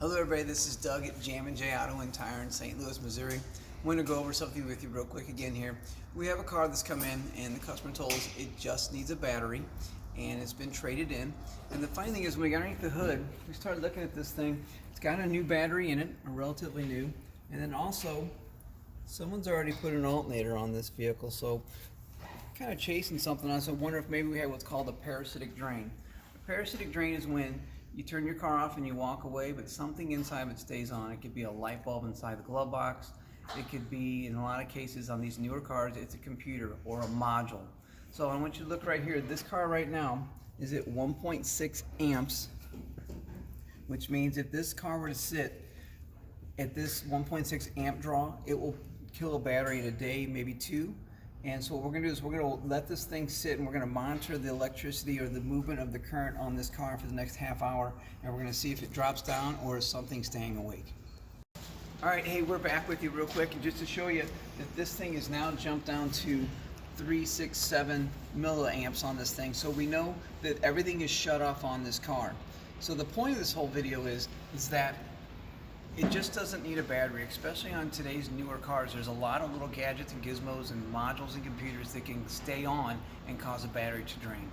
Hello everybody, this is Doug at Jammin J Auto and Tire in St. Louis, Missouri. I'm going to go over something with you real quick again here. We have a car that's come in and the customer told us it just needs a battery and it's been traded in. And the funny thing is when we got underneath the hood, we started looking at this thing. It's got a new battery in it, a relatively new. And then also, someone's already put an alternator on this vehicle, so kind of chasing something else. I wonder if maybe we have what's called a parasitic drain. A parasitic drain is when you turn your car off and you walk away, but something inside of it stays on. It could be a light bulb inside the glove box. It could be, in a lot of cases on these newer cars, it's a computer or a module. So I want you to look right here. This car right now is at 1.6 amps, which means if this car were to sit at this 1.6 amp draw, it will kill a battery in a day, maybe two. And so what we're going to do is we're going to let this thing sit and we're going to monitor the electricity or the movement of the current on this car for the next half hour, and we're going to see if it drops down or is something staying awake. Alright, hey, we're back with you real quick, and just to show you that this thing is now jumped down to 367 milliamps on this thing, so we know that everything is shut off on this car. So the point of this whole video is that it just doesn't need a battery, especially on today's newer cars. There's a lot of little gadgets and gizmos and modules and computers that can stay on and cause a battery to drain.